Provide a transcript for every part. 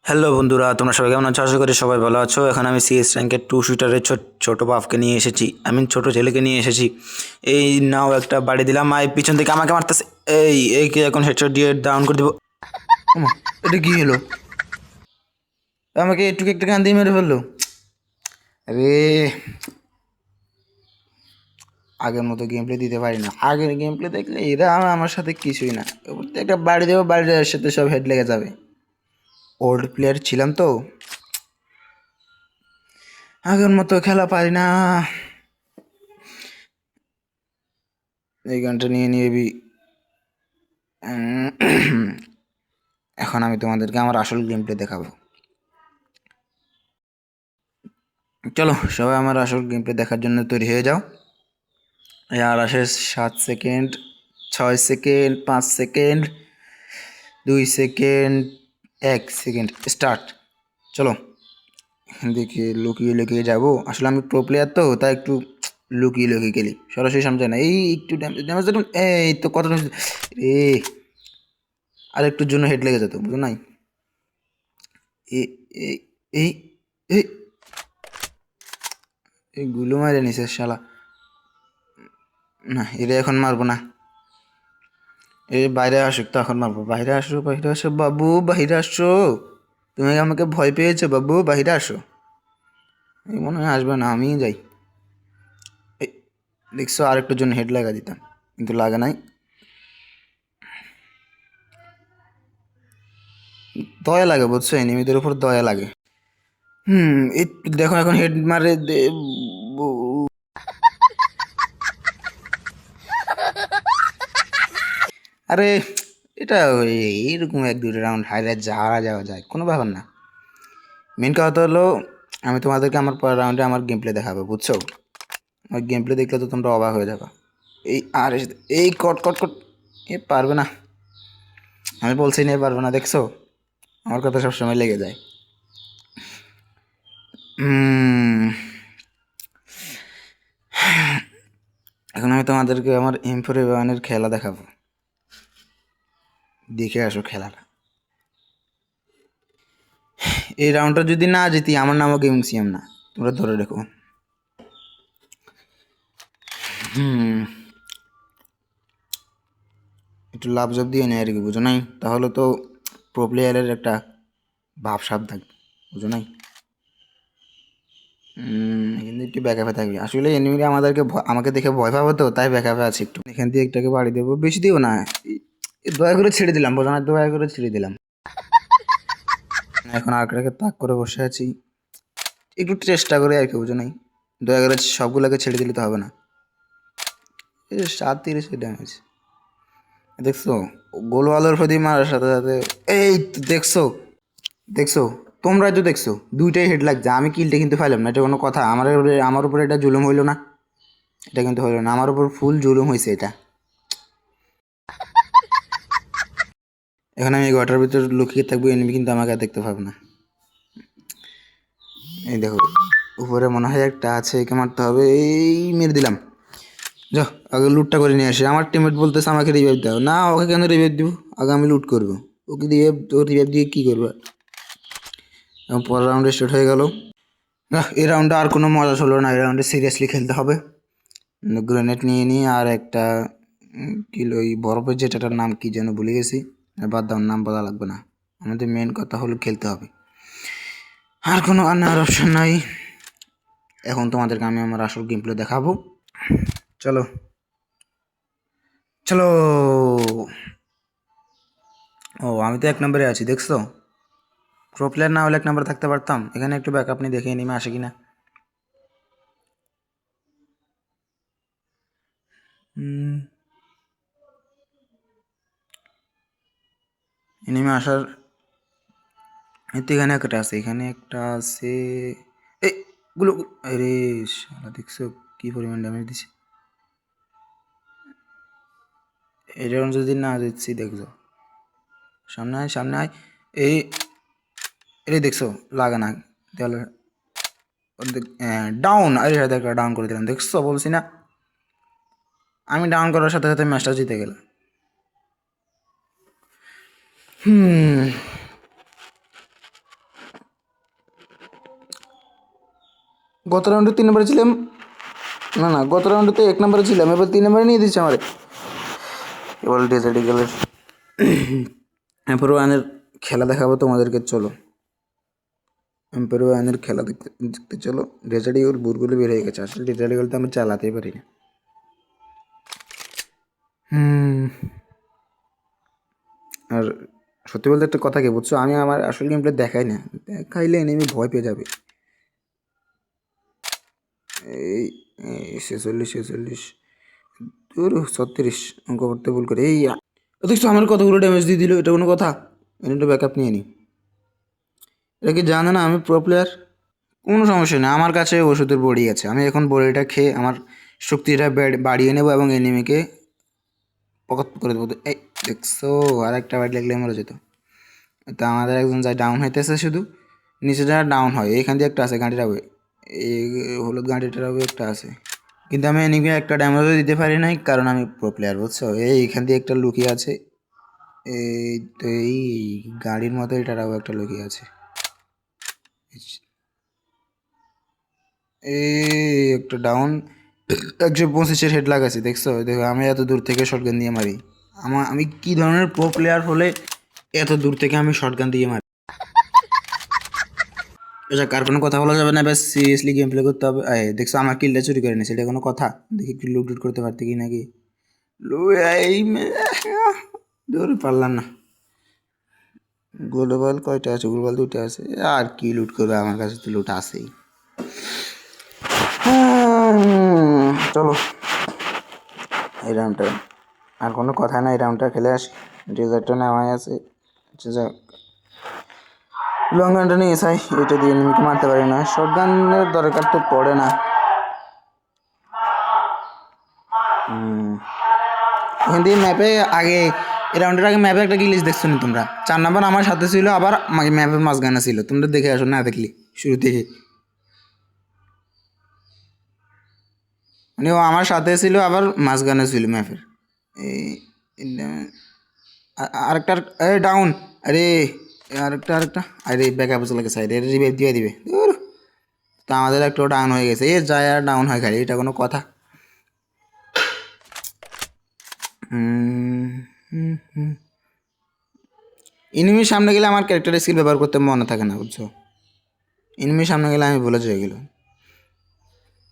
Hello বন্ধুরা, তোমরা সবাই কেমন আছো? আশা করি সবাই ভালো আছো। এখন আমি সিএস র্যাঙ্কের টু শুটারের ছোট বাপকে নিয়ে এসেছি, ছোট ছেলেকে নিয়ে এসেছি। এই নাও একটা বাড়ি দিলাম, পিছন থেকে আমাকে মারতেছে। এইকে এখন হেডশট দিয়ে ডাউন করে দিব। ওমা, এটা কি হলো? আমাকে একটু একটা গান দিয়ে মেরে ফেললো। আরে, আগের মতো গেম প্লে দিতে পারি না। আগের গেম প্লে দেখলে এরা আমার সাথে কিছুই না। একটা বাড়ি দেবো, বাড়ির সাথে সব হেড লেগে যাবে। ওল্ড প্লেয়ার ছিলাম তো, আগের মতো খেলা পারি না। এই গানটা নিয়ে নিবি। এখন আমি তোমাদেরকে আমার আসল গেম প্লে দেখাবো। চলো সবাই আমার আসল গেম প্লে দেখার জন্য তৈরি হয়ে যাও। আর আসে 7 second, 6 second, 5 second, 2 second, 1 second, start. চলো দেখি, লুকিয়ে লুকিয়ে যাবো। আসলে আমি প্রো প্লেয়ার তো, তাই একটু লুকিয়ে লুকিয়ে গেলি, সরাসরি সামনে না। এই একটু ড্যামেজ, এই তো কত এ, আর একটুর জন্য হেড লেগে যেত, বুঝো নাই? এই এই এই এই এই গুলো মারে নিছে শালা। না, এটা এখন মারবো না। এই বাইরে আসুক, তখন মারবো। বাইরে আসো, বাইরে আসো বাবু, বাইরে আসো। তুমি আমাকে ভয় পেয়েছো বাবু, বাইরে আসো। এই মনে হয় আসবে না, আমিই যাই। এই দেখছো, আরেকটার জন্য হেড লাগা দিতাম, কিন্তু লাগা নাই। দয়া লাগে, বুঝছো? এনিমিদের উপর দয়া লাগে। এই দেখো এখন হেড মারে আরে, এটা এইরকম 1-2 রাউন্ড হাইলাইট যাওয়া যাওয়া যায়, কোনো ব্যাপার না। মেন কথা হলো, আমি তোমাদেরকে আমার পরের রাউন্ডে আমার গেম প্লে দেখাবো, বুঝছো? আমার গেম প্লে দেখলে তো তোমরা অবাক হয়ে যাবে। এই আর এই কট কট কট, এ পারবে না। আমি বলছি না পারবে না, দেখছো? আমার কথা সবসময় লেগে যায়। এখন আমি তোমাদেরকে আমার M4A1-এর খেলা দেখাবো, দেখে আসো খেলাটা। এই রাউন্ডটা যদি না জিতি, আমার নামও গেমিং সিএম না, তোমরা ধরে রেখো। একটু লাভ জব দিয়ে নেয় আর কি, বুঝো নাই? তাহলে তো প্রো প্লেয়ারের একটা ভাব সাব থাকবে, বুঝো নাই? কিন্তু একটু ব্যাকআপে থাকবে। আসলে এনিমিরা আমাকে দেখে ভয় পাবে তো, তাই ব্যাকআপে আছে একটু। এখান দিয়ে একটাকে বাড়ি দেবো, বেশি দিও না। দয়া করে ছেড়ে দিলাম, বোঝো না? দয়া করে ছেড়ে দিলাম। এখন আরেকটাকে তাক করে বসে আছি, একটু চেষ্টা করে আর কি, বুঝো নাই? দয়া করে সবগুলোকে ছেড়ে দিলে তো হবে না। 7-30 ড্যামেজ, দেখছো? গোলওয়ালের প্রতি মারার সাথে সাথে এই তো দেখছো, দেখছো? তোমরা তো দেখছো, দুইটাই হেড লাগছে। আমি কিলটা কিন্তু পাইলাম না, এটা কোনো কথা? আমার উপরে এটা জুলুম হইলো না? এটা কিন্তু হইলো না, আমার উপর ফুল জুলুম হয়েছে এটা। এখন আমি এই ঘরটার ভিতর লুকিয়ে থাকবো, এনিমি কিন্তু আমাকে আর দেখতে পাবে না। এই দেখো, উপরে মনে হয় একটা আছে, একে মারতে হবে। এই মেরে দিলাম। যাও, আগে লুটটা করে নিয়ে আসি। আমার টিমমেট বলতেছে আমাকে রিভাইভ দাও। না, ওকে কেন রিভাইভ দিব? আগে আমি লুট করবো। ওকে দিয়ে, ও রিভাইভ দিয়ে কী করবো? এবং পরের রাউন্ডে স্টার্ট হয়ে গেল। এই রাউন্ডে আর কোনো মজা ছিল না, এই রাউন্ডে সিরিয়াসলি খেলতে হবে। গ্রেনেড নিয়ে নিই, আর একটা কিলো ওই বরফের যেটাটার নাম কি যেন ভুলে গেছি। বাদ দাও, নাম বলা লাগবে না। আমাদের মেন কথা হলো খেলতে হবে, আর কোনো আনার অপশন নাই। এখন তোমাদেরকে আমি আমার আসল গেম প্লে দেখাবো। চলো চলো। ও, আমি তো 1 নম্বরে আছি, দেখছো? প্রো প্লেয়ার না হলে 1 নম্বরে থাকতে পারতাম। এখানে একটু ব্যাকআপ নিয়ে দেখে নেমে আসে কিনা। নেমে আসার, এই তো এখানে একটা আছে, এখানে একটা আছে। এই গুলো, আরে শালা, দেখছো কি পরিমাণ ড্যামেজ দিছে? এটা যদি না দিচ্ছি, দেখছো? সামনে আয়, সামনে আয়। এই এটা দেখছো, লাগা না তাহলে ডাউন। আরে একটা ডাউন করে দিলাম, দেখছো? বলছি না, আমি ডাউন করার সাথে সাথে ম্যাচটা জিতে গেলাম। গত রাউন্ডে 3 নম্বরে ছিলাম, না গত রাউন্ডে তো 1 নম্বরে ছিলাম, এবার 3 নম্বরে নিয়ে দিচ্ছে আমারে। এবার ডেজার্ট ইগলের এম্পায়ার ওয়ানের খেলা দেখাবো তোমাদেরকে, চলো এম্পায়ার ওয়ানের খেলা দেখতে দেখতে চলো। ডেজার্ট ইগল বুটগুলো বের হয়ে গেছে, আসলে ডেজার্ট ইগল তো আমি চালাতেই পারি না। আর সত্যি বলতে একটা কথা কি বুঝছো, আমি আমার আসল গেম প্লে দেখাই না, দেখাইলে এনিমি ভয় পেয়ে যাবে। এই 46 36 অঙ্ক করতে ভুল করে এই দেখছো আমার কতগুলো ড্যামেজ দিয়ে দিল, এটা কোনো কথা? এটা ব্যাকআপ নিয়ে নিই। এটা কি জানে না আমি প্রো প্লেয়ার? কোনো সমস্যা নেই, আমার কাছে ওষুধের বড়ি আছে, আমি এখন বড়িটা খেয়ে আমার শক্তিটা বাড়িয়ে নেবো এবং এনিমিকে পকত করে দেবো। এই দেখছো আর একটা বাড়ি লাগলে মরে যেত। তা আমাদের একজন যায় ডাউন হইতেছে, শুধু নিচে যারা ডাউন হয় এইখান দিয়ে একটা আছে গাড়িটা, এই হলুদ গাড়িটার একটা আছে, কিন্তু আমি এনিমি একটা ড্যামেজও দিতে পারি নাই, কারণ আমি প্রো প্লেয়ার বুঝছো। এইখান দিয়ে একটা লুকিয়ে আছে, এই তো এই গাড়ির মতো এটারাও একটা লুকিয়ে আছে। এই একটা ডাউন, 125-এর হেড লাগাইছি দেখছো? দেখো আমি এত দূর থেকে শটগান দিয়ে মারি, আমি কি ধরনের প্রো প্লেয়ার হলে এত দূর থেকে আমি শটগান দিয়ে মারি। আচ্ছা কার কোনো কথা বলা যাবে না, ব্যাস সিরিয়াসলি গেম প্লে করতে হবে। দেখছো আমার কিলটা চুরি করে নিয়েছে, এটা কোনো কথা? দেখি একটু লুট করতে পারতে কি নাকি। এই দূর পারলাম না। গ্লোবাল কয়টা আছে? গ্লোবাল 2টা আছে, আর কি লুট করবে, আমার কাছে তো লুট আছেই। চলো এই রাউন্ডটা আর কোনো কথা না, এই রাউন্ডটা খেলে আসি। ডেজার্টটা নেওয়াই আছে, যাক লং গানটা নিয়ে চাই, এটা দিয়ে এনিমিকে মারতে পারি না, শর্ট গানের দরকার তো পড়ে না। এখান দিয়ে ম্যাপে আগে এই রাউন্ডের আগে ম্যাপে একটা গিলিস দেখছো নি তোমরা? 4 নাম্বার আমার সাথে ছিল, আবার ম্যাপের মাঝখানে ছিল, তোমরা দেখে আসো না দেখলি শুরু থেকে, মানে ও আমার সাথে ছিল আবার মাঝখানে ছিল ম্যাপের। এই আরেকটা ডাউন, আরে আরেকটা আরে ব্যাকআপে চলে গেছে, আরে রিভাইভ দিয়ে দিবে। তো আমাদের একটু ডাউন হয়ে গেছে, এ যায় আর ডাউন হয় খালি, এটা কোনো কথা? এনিমির সামনে গেলে আমার ক্যারেক্টার স্কিল ব্যবহার করতে মনে থাকে না বুঝছো, এনিমির সামনে গেলে আমি ভুলে যাই এগুলো।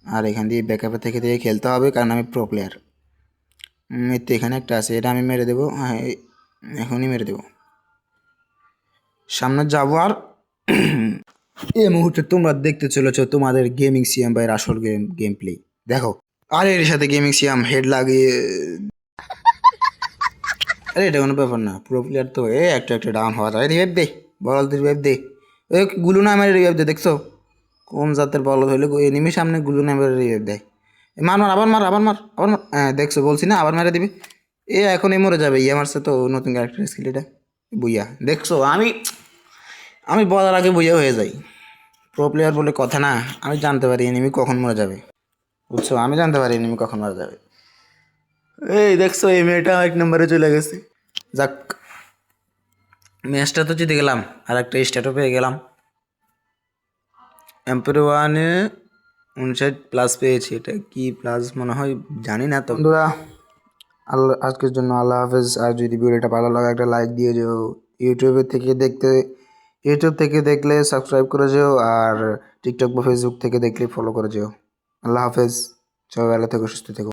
আর এখান দিয়ে ব্যাকআপে থেকে খেলতে হবে, কারণ আমি প্রো প্লেয়ার। তো এখানে একটা আছে, এটা আমি মেরে দেবো, হ্যাঁ এখনই মেরে দেবো, সামনে যাবো। আর এই মুহূর্তে তোমরা দেখতে চলেছো তোমাদের গেমিং সিএম ভাইয়ের আসল গেম প্লে, দেখো। আর এর সাথে গেমিং সিএম হেড লাগিয়ে, আরে এটা কোনো ব্যাপার না, প্রো প্লেয়ার তো একটা ডাউন হওয়া যায়। রিভাইভ দে, বল রিভাইভ দে, ওই গুলু না আমার রিভাইভ দে, দেখছো কোন জাতের বল হইলে এনিমির সামনে গুলু না আমার রিভাইভ দেয়। মার মার আবার মার আবার মার আবার মার, হ্যাঁ দেখছো বলছি না, আবার মেরে দিবে। এখনই মরে যাবে, মারছে তো নতুন ক্যারেক্টার স্কিল এটা, বুইয়া দেখছো। আমি বলার আগে বুইয়া হয়ে যাই, প্রো প্লেয়ার বলে কথা না, আমি জানতে পারি এনিমি কখন মরে যাবে বুঝছো, আমি জানতে পারি এনিমি কখন মরে যাবে। এই দেখছো এই মেয়েটা 1 নম্বরে চলে গেছে, যাক ম্যাচটা তো জিতে গেলাম, আর একটা স্ট্যাটও পেয়ে গেলাম। এম্পায়ার ওয়ানে 59+ পেয়েছি, এটা কি প্লাস মনে হয় জানি না তো। বন্ধুরা আল্লাহ আজকের জন্য আল্লাহ হাফেজ। আর যদি ভিডিওটা ভালো লাগে একটা লাইক দিয়ে যেও, ইউটিউব থেকে দেখলে সাবস্ক্রাইব করে যেও, আর টিকটক বা ফেসবুক থেকে দেখলে ফলো করে যেও। আল্লাহ হাফেজ, সবাই ভালো থেকো সুস্থ থেকো।